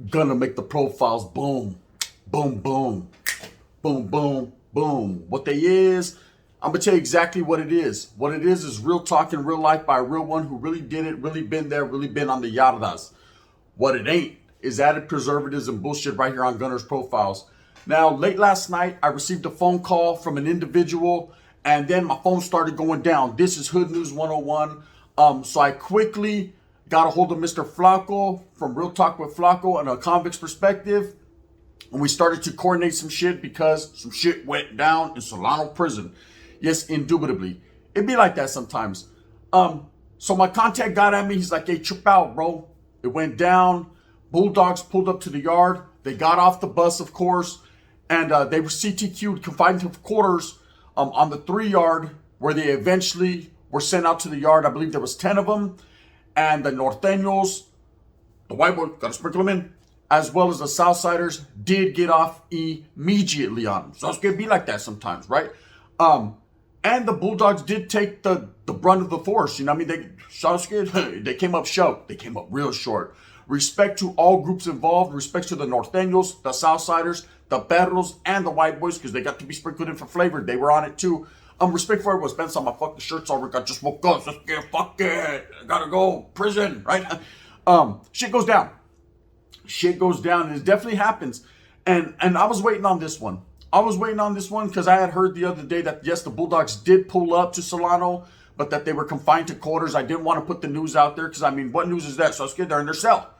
Gonna make the profiles boom, boom, boom, boom, boom, boom. What they is, I'm gonna tell you exactly what it is. What it is real talk in real life by a real one who really did it, really been there, really been on the yardas. What it ain't is added preservatives and bullshit right here on Gunner's Profiles. Now, late last night, I received a phone call from an individual, and then my phone started going down. This is Hood News 101. So I quickly got a hold of Mr. Flacco from Real Talk with Flacco and a convict's perspective. And we started to coordinate some shit because some shit went down in Solano prison. Yes, indubitably. It be like that sometimes. So my contact got at me. He's like, hey, trip out, bro. It went down. Bulldogs pulled up to the yard. They got off the bus, of course. And they were CTQ'd, confined to quarters on the 3-yard where they eventually were sent out to the yard. I believe there was 10 of them. And the Norteños, the white boy, gotta sprinkle them in, as well as the Southsiders, did get off immediately on them. So it's gonna be like that sometimes, right? And the Bulldogs did take the brunt of the force. You know what I mean? They came up short. They came up real short. Respect to all groups involved. Respect to the Norteños, the Southsiders, the Perros, and the white boys, because they got to be sprinkled in for flavor. They were on it too. Respect for everyone. Spence on my fucking shirts already. I just woke up. Let's get fuck it. I gotta go. Prison, right? Shit goes down. Shit goes down, and it definitely happens. And I was waiting on this one. I was waiting on this one because I had heard the other day that, yes, the Bulldogs did pull up to Solano, but that they were confined to quarters. I didn't want to put the news out there because, I mean, what news is that? So let's get there in their cell.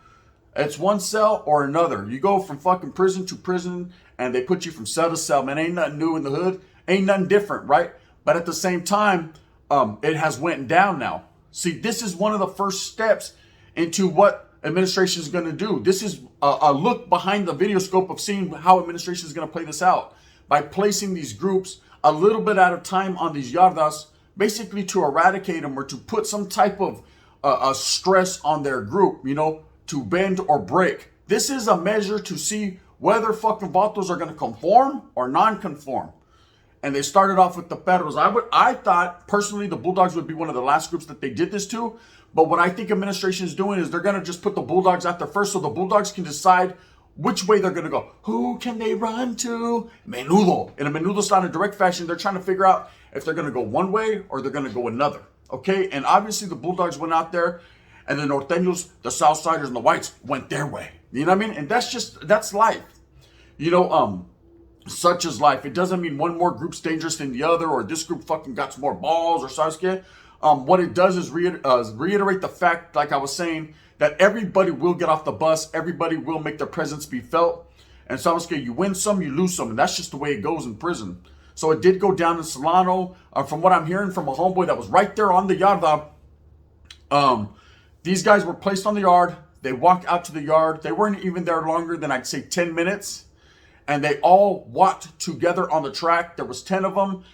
It's one cell or another. You go from fucking prison to prison, and they put you from cell to cell. Man, ain't nothing new in the hood. Ain't nothing different, right? But at the same time, it has went down now. See, this is one of the first steps into what administration is going to do. This is a look behind the video scope of seeing how administration is going to play this out by placing these groups a little bit at a time on these yardas, basically to eradicate them or to put some type of stress on their group, you know, to bend or break. This is a measure to see whether fucking vatos are going to conform or non-conform. And they started off with the Perros. I thought, personally, the Bulldogs would be one of the last groups that they did this to. But what I think administration is doing is they're going to just put the Bulldogs out there first so the Bulldogs can decide which way they're going to go. Who can they run to? Menudo. In a Menudo style, in a direct fashion, they're trying to figure out if they're going to go one way or they're going to go another. Okay? And obviously, the Bulldogs went out there, and the Norteños, the Southsiders, and the Whites went their way. You know what I mean? And that's life. You know, such is life. It doesn't mean one more group's dangerous than the other, or this group fucking got some more balls, or Sasuke. What it does is reiterate the fact, like I was saying, that everybody will get off the bus. Everybody will make their presence be felt. And Sasuke, you win some, you lose some. And that's just the way it goes in prison. So it did go down in Solano. From what I'm hearing from a homeboy that was right there on the yarda, these guys were placed on the yard. They walked out to the yard. They weren't even there longer than, I'd say, 10 minutes. And they all walked together on the track. There was 10 of them.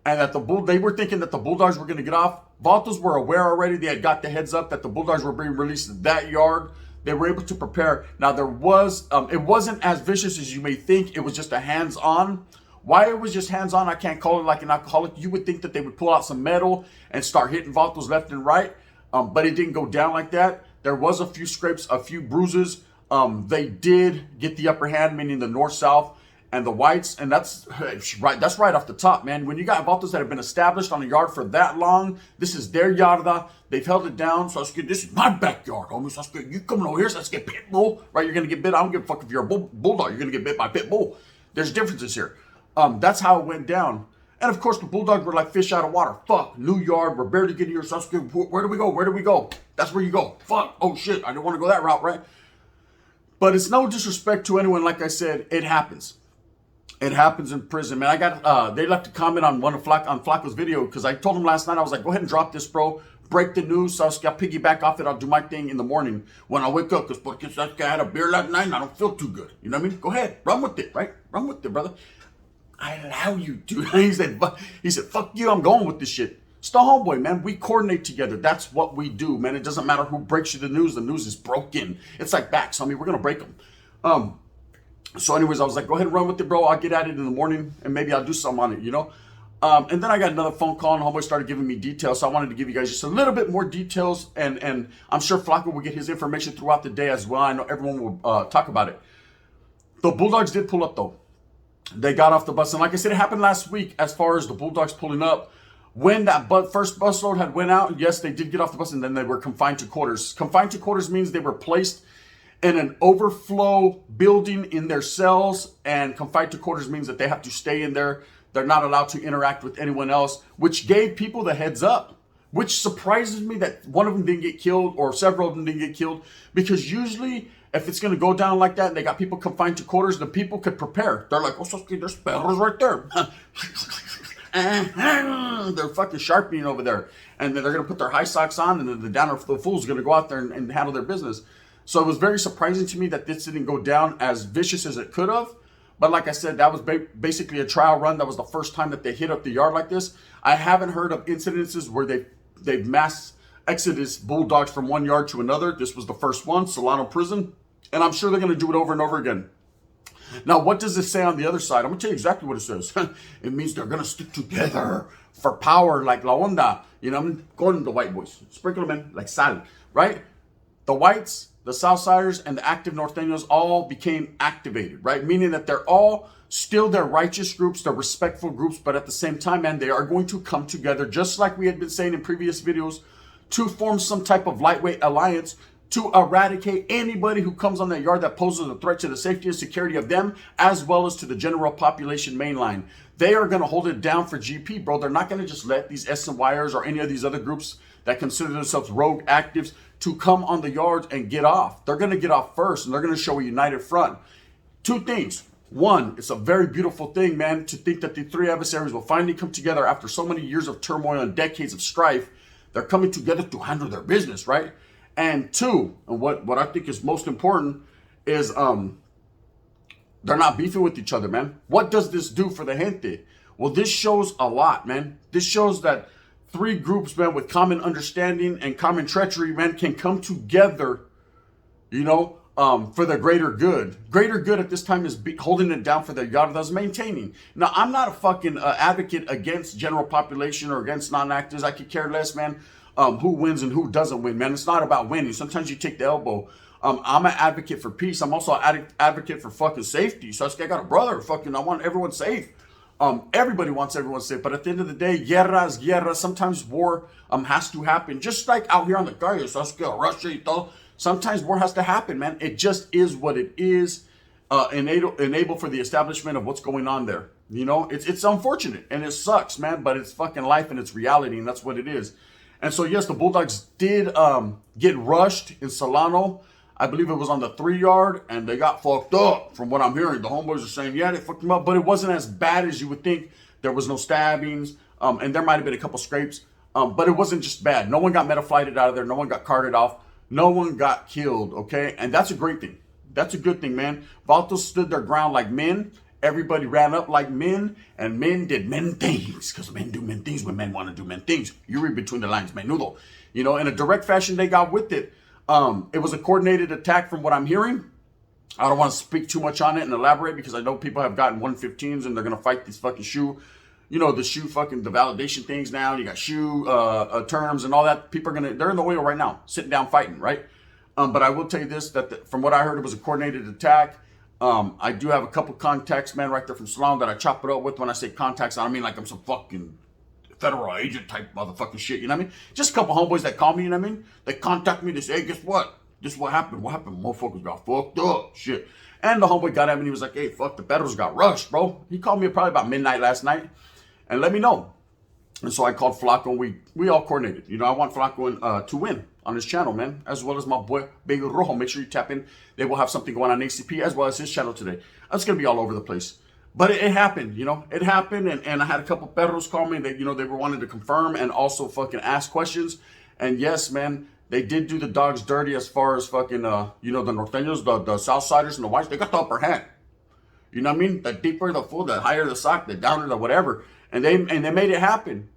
And that they were thinking that the Bulldogs were going to get off. Vatos were aware already. They had got the heads up that the Bulldogs were being released at that yard. They were able to prepare. Now, there was, it wasn't as vicious as you may think. It was just a hands-on. Why it was just hands-on, I can't call it like an alcoholic. You would think that they would pull out some metal and start hitting Vatos left and right. But it didn't go down like that. There was a few scrapes, a few bruises. They did get the upper hand, meaning the north-south and the whites, and that's right off the top, man. When you got vatos that have been established on a yard for that long, this is their yarda. They've held it down. So this is my backyard, homie. So you coming over here, so let's get pit bull, right? You're gonna get bit. I don't give a fuck if you're a bulldog. You're gonna get bit by pit bull. There's differences here. That's how it went down. And of course, the Bulldogs were like fish out of water. Fuck, new yard. We're barely getting here. So where do we go? Where do we go? That's where you go. Fuck. Oh shit. I didn't want to go that route, right? But it's no disrespect to anyone. Like I said, it happens. It happens in prison, man. I got, they left a comment on on Flacco's video because I told him last night, I was like, go ahead and drop this, bro. Break the news. So I'll piggyback off it. I'll do my thing in the morning when I wake up because that guy had a beer last night and I don't feel too good. You know what I mean? Go ahead. Run with it, right? Run with it, brother. I allow you to. He said, fuck you. I'm going with this shit. It's the homeboy, man. We coordinate together. That's what we do, man. It doesn't matter who breaks you the news. The news is broken. It's like backs. I mean, we're going to break them. So anyways, I was like, go ahead and run with it, bro. I'll get at it in the morning and maybe I'll do something on it, you know? And then I got another phone call and homeboy started giving me details. So I wanted to give you guys just a little bit more details. And I'm sure Flacco will get his information throughout the day as well. I know everyone will talk about it. The Bulldogs did pull up though. They got off the bus. And like I said, it happened last week as far as the Bulldogs pulling up. When that first busload had went out, yes, they did get off the bus and then they were confined to quarters. Confined to quarters means they were placed in an overflow building in their cells, and confined to quarters means that they have to stay in there. They're not allowed to interact with anyone else, which gave people the heads up, which surprises me that one of them didn't get killed or several of them didn't get killed, because usually if it's going to go down like that and they got people confined to quarters, the people could prepare. They're like, oh, so there's perros right there. They're fucking sharpening over there. And then they're going to put their high socks on, and then the downer the fool's going to go out there and handle their business. So it was very surprising to me that this didn't go down as vicious as it could have. But like I said, that was basically a trial run. That was the first time that they hit up the yard like this. I haven't heard of incidences where they've mass exodus Bulldogs from one yard to another. This was the first one, Solano prison. And I'm sure they're going to do it over and over again. Now, what does this say on the other side? I'm going to tell you exactly what it says. It means they're going to stick together for power like La Onda. You know, I'm going to the white boys. Sprinkle them in like sal, right? The whites, the Southsiders, and the active Norteños all became activated, right? Meaning that they're all still their righteous groups, they're respectful groups, but at the same time, man, they are going to come together, just like we had been saying in previous videos, to form some type of lightweight alliance to eradicate anybody who comes on that yard that poses a threat to the safety and security of them, as well as to the general population mainline. They are going to hold it down for GP, bro. They're not going to just let these SNYers or any of these other groups that consider themselves rogue actives to come on the yards and get off. They're going to get off first, and they're going to show a united front. Two things. One, it's a very beautiful thing, man, to think that the three adversaries will finally come together after so many years of turmoil and decades of strife. They're coming together to handle their business, right? And two, and what I think is most important is they're not beefing with each other, man. What does this do for the gente? Well, this shows a lot, man. This shows that three groups, man, with common understanding and common treachery, man, can come together, you know, for the greater good. Greater good at this time is holding it down for the yardas, maintaining. Now, I'm not a fucking advocate against general population or against non-actors. I could care less, man, who wins and who doesn't win, man. It's not about winning. Sometimes you take the elbow. I'm an advocate for peace. I'm also an advocate for fucking safety. So I got a brother. Fucking, I want everyone safe. Everybody wants everyone safe, but at the end of the day, guerra is guerra. Sometimes war has to happen. Just like out here on the calle, Russia y todo. Sometimes war has to happen, man. It just is what it is. Enable for the establishment of what's going on there. You know, it's unfortunate and it sucks, man, but it's fucking life and it's reality, and that's what it is. And so, yes, the Bulldogs did get rushed in Solano. I believe it was on the 3 yard, and they got fucked up. From what I'm hearing, the homeboys are saying, yeah, they fucked them up, but it wasn't as bad as you would think. There was no stabbings, and there might have been a couple scrapes, but it wasn't just bad. No one got meta-flighted out of there. No one got carted off. No one got killed, okay? And that's a great thing. That's a good thing, man. Vatos stood their ground like men. Everybody ran up like men, and men did men things, because men do men things when men want to do men things. You read between the lines, menudo. You know, in a direct fashion, they got with it. It was a coordinated attack from what I'm hearing. I don't want to speak too much on it and elaborate because I know people have gotten 115s and they're going to fight these fucking shoe, you know, the shoe fucking, the validation things now. You got shoe terms and all that. People are they're in the oil right now, sitting down fighting, right? But I will tell you this, that from what I heard, it was a coordinated attack. I do have a couple contacts, man, right there from Solano that I chop it up with. When I say contacts, I don't mean like I'm some fucking federal agent type motherfucking shit, you know what I mean? Just a couple homeboys that call me, you know what I mean? They contact me, they say, hey, guess what? This is what happened. What happened? Motherfuckers got fucked up, shit. And the homeboy got at me and he was like, hey, fuck, the Federals got rushed, bro. He called me probably about midnight last night and let me know. And so I called Flacco and we all coordinated. You know, I want Flacco to win on his channel, man, as well as my boy, Baby Rojo. Make sure you tap in. They will have something going on ACP as well as his channel today. That's going to be all over the place. But it happened, you know, it happened. And I had a couple perros call me that, you know, they were wanting to confirm and also fucking ask questions. And yes, man, they did do the dogs dirty as far as fucking, you know, the Norteños, the Southsiders and the whites. They got the upper hand. You know what I mean? The deeper the fool, the higher the sock, the downer the whatever. And they made it happen.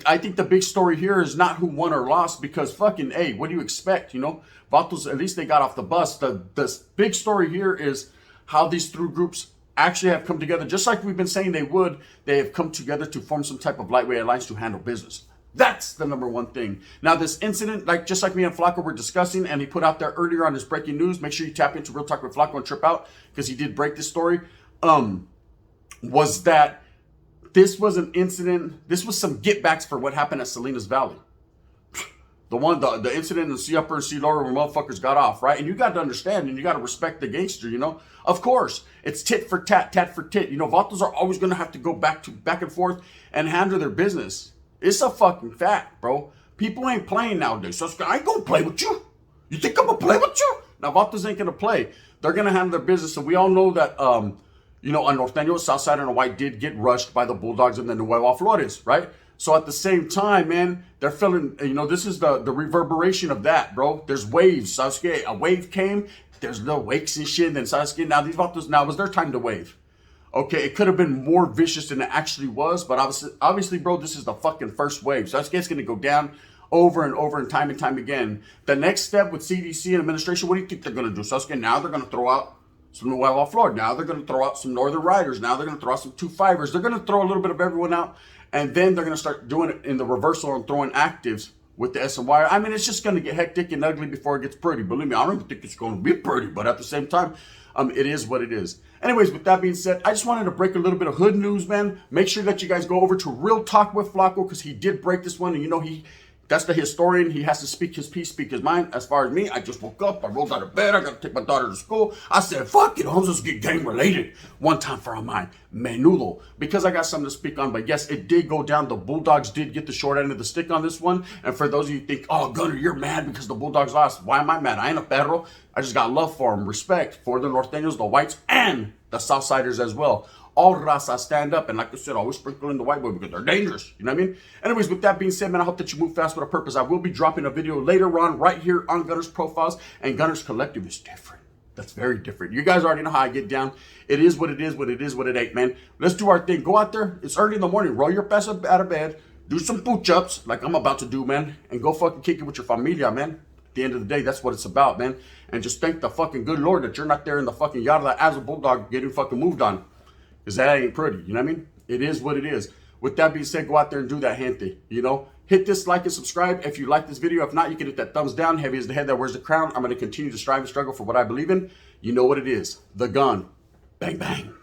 I think the big story here is not who won or lost because fucking, hey, what do you expect, you know? Vatos, at least they got off the bus. The big story here is how these three groups actually have come together, just like we've been saying they would. They have come together to form some type of lightweight alliance to handle business. That's the number one thing. Now, this incident, just like me and Flacco were discussing, and he put out there earlier on his breaking news, make sure you tap into Real Talk with Flacco and trip out, because he did break this story, was that this was an incident, this was some get backs for what happened at Salinas Valley. The incident in the C upper and C lower where motherfuckers got off, right? And you got to understand and you got to respect the gangster, Of course, it's tit for tat, tat for tit. Vatos are always going to have to go back and forth and handle their business. It's a fucking fact, bro. People ain't playing nowadays. So I ain't going to play with you. You think I'm going to play with you? Now, vatos ain't going to play. They're going to handle their business. So we all know that, a Norteño, a Southside, and a White did get rushed by the Bulldogs and the Nueva Flores, right? So at the same time, man, they're feeling, this is the reverberation of that, bro. There's waves. Sasuke, a wave came. There's no wakes and shit. Then Sasuke, now these vatos, now it was their time to wave. Okay, it could have been more vicious than it actually was, but obviously, bro, this is the fucking first wave. Sasuke's going to go down over and over and time again. The next step with CDC and administration, what do you think they're going to do? Sasuke, now they're going to throw out some Nueva Florida. Now they're going to throw out some Northern Riders. Now they're going to throw out some 2-5ers. They're going to throw a little bit of everyone out. And then they're going to start doing it in the reversal and throwing actives with the SMY. I mean, it's just going to get hectic and ugly before it gets pretty. Believe me, I don't even think it's going to be pretty. But at the same time, it is what it is. Anyways, with that being said, I just wanted to break a little bit of hood news, man. Make sure that you guys go over to Real Talk with Flacco, because he did break this one. And that's the historian. He has to speak his piece, speak his mind. As far as me, I just woke up. I rolled out of bed. I got to take my daughter to school. I said, fuck it. I'm just get gang related. One time for our mind. Menudo. Because I got something to speak on. But yes, it did go down. The Bulldogs did get the short end of the stick on this one. And for those of you who think, oh, Gunner, you're mad because the Bulldogs lost. Why am I mad? I ain't a perro. I just got love for them. Respect for the Norteños, the Whites, and the Southsiders as well. All raza stand up, and like I said, always sprinkle in the white boy because they're dangerous. You know what I mean? Anyways, with that being said, man, I hope that you move fast with a purpose. I will be dropping a video later on right here on Gunner's Profiles, and Gunner's Collective is different. That's very different. You guys already know how I get down. It is what it is, what it is, what it ain't, man. Let's do our thing. Go out there. It's early in the morning. Roll your ass up out of bed. Do some push-ups like I'm about to do, man, and go fucking kick it with your familia, man. At the end of the day, that's what it's about, man. And just thank the fucking good Lord that you're not there in the fucking yarda as a bulldog getting fucking moved on. Because that ain't pretty, you know what I mean? It is what it is. With that being said, go out there and do that, gente. Hit this like and subscribe if you like this video. If not, you can hit that thumbs down. Heavy as the head that wears the crown. I'm going to continue to strive and struggle for what I believe in. You know what it is. The gun. Bang, bang.